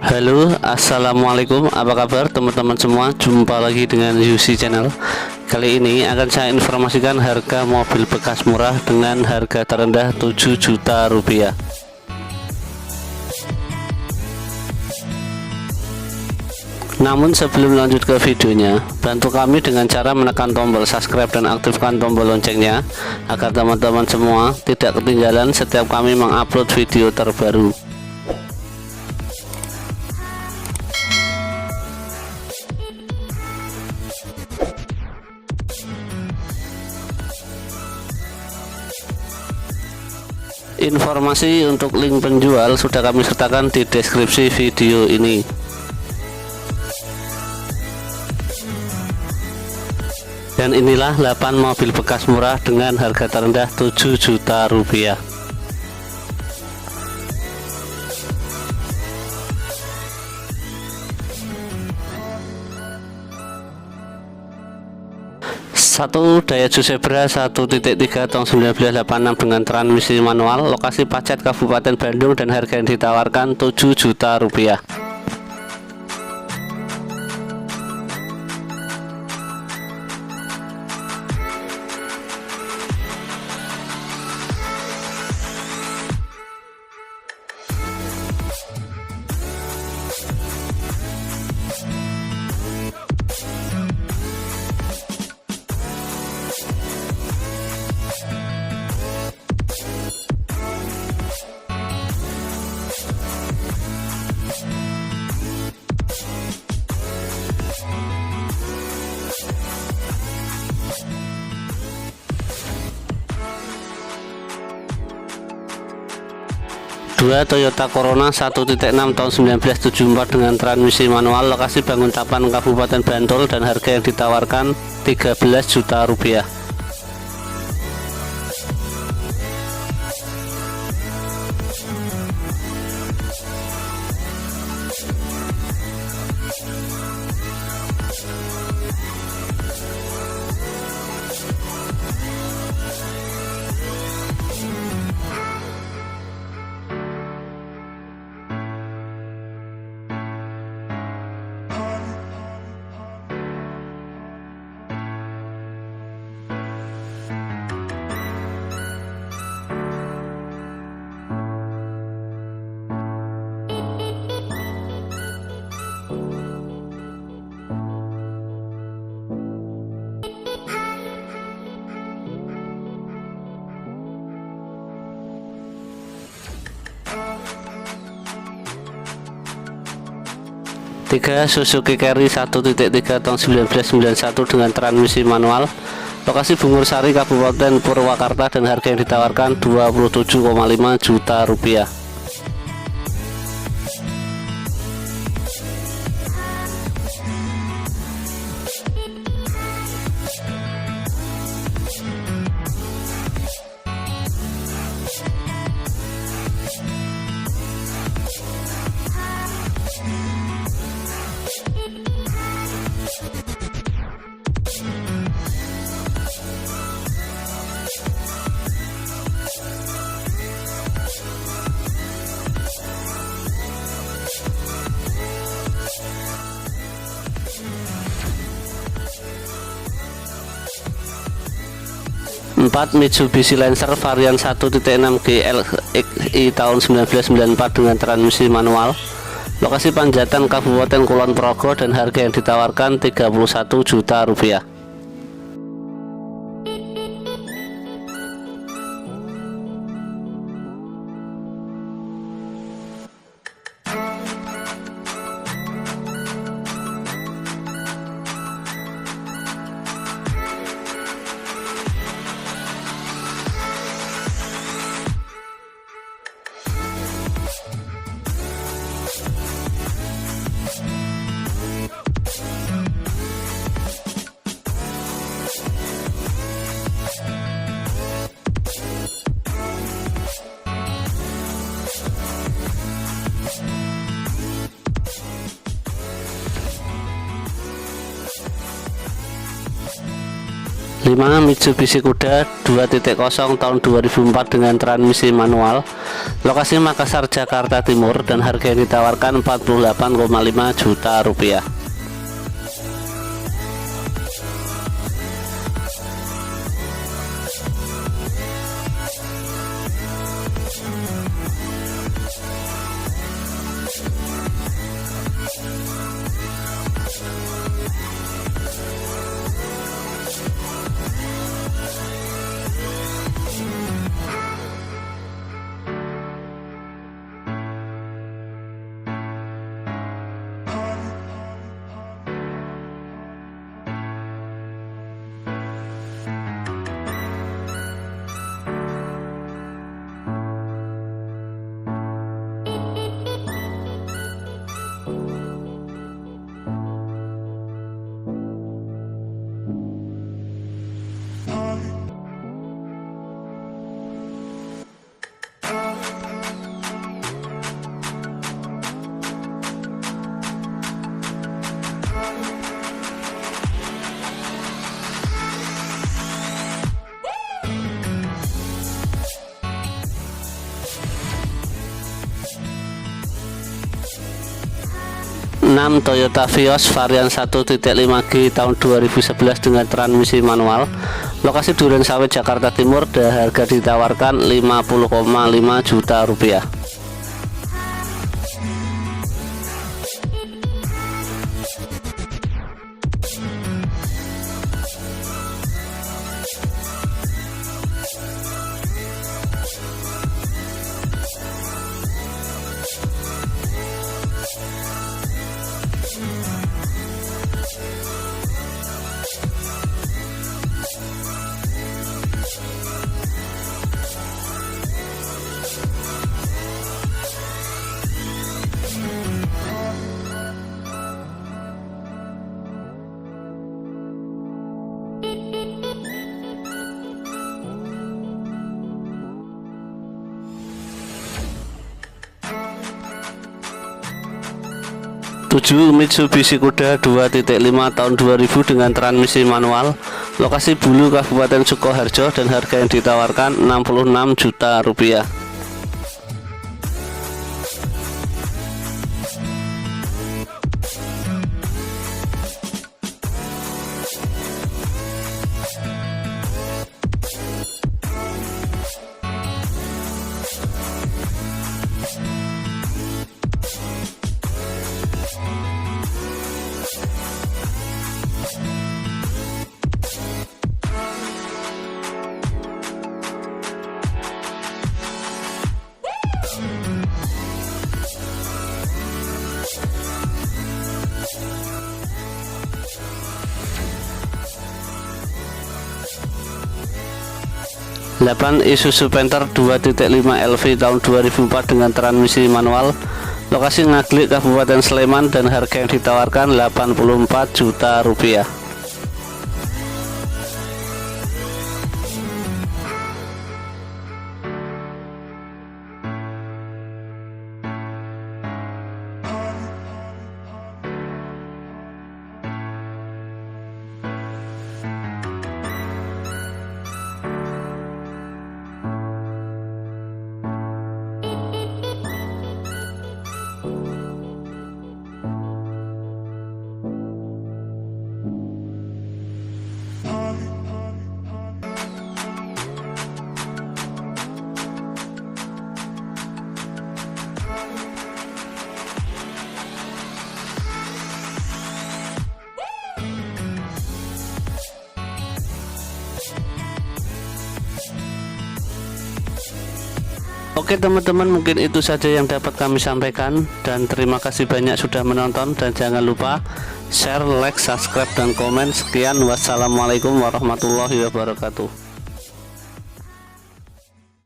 Halo, assalamualaikum, apa kabar teman-teman semua? Jumpa lagi dengan Yusi Channel. Kali ini akan saya informasikan harga mobil bekas murah dengan harga terendah 7 juta rupiah. Namun sebelum lanjut ke videonya, bantu kami dengan cara menekan tombol subscribe dan aktifkan tombol loncengnya agar teman-teman semua tidak ketinggalan setiap kami mengupload video terbaru. Informasi untuk link penjual sudah kami sertakan di deskripsi video ini. Dan inilah 8 mobil bekas murah dengan harga terendah 7 juta rupiah. Satu Daihatsu Zebra 1.3 tahun 1986 dengan transmisi manual, lokasi Pacet, Kabupaten Bandung, dan harga yang ditawarkan 7 juta rupiah. Dua Toyota Corona 1.6 tahun 1974 dengan transmisi manual, lokasi Banguntapan, Kabupaten Bantul, dan harga yang ditawarkan 13 juta rupiah. Tiga Suzuki Carry 1.3 tahun 1991 dengan transmisi manual, lokasi Bungur Sari, Kabupaten Purwakarta, dan harga yang ditawarkan 27,5 juta rupiah. Empat Mitsubishi Lancer varian 1.6 GLXI tahun 1994 dengan transmisi manual, lokasi Panjatan, Kabupaten Kulon Progo, dan harga yang ditawarkan 31 juta rupiah. 5. Mitsubishi KUDA 2.0 tahun 2004 dengan transmisi manual, lokasi Makassar, Jakarta Timur, dan harga yang ditawarkan 48,5 juta rupiah. Toyota Vios varian 1.5G tahun 2011 dengan transmisi manual, lokasi Duren Sawit, Jakarta Timur, dan harga ditawarkan 50,5 juta rupiah. Mitsubishi KUDA 2.5 tahun 2000 dengan transmisi manual, lokasi Bulu, Kabupaten Sukoharjo, dan harga yang ditawarkan 66 juta rupiah. Isuzu Panther 2.5 LV tahun 2004 dengan transmisi manual, lokasi Ngaglik, Kabupaten Sleman, dan harga yang ditawarkan 84 juta rupiah. Oke teman-teman, mungkin itu saja yang dapat kami sampaikan, dan terima kasih banyak sudah menonton, dan jangan lupa share, like, subscribe, dan komen. Sekian, wassalamualaikum warahmatullahi wabarakatuh.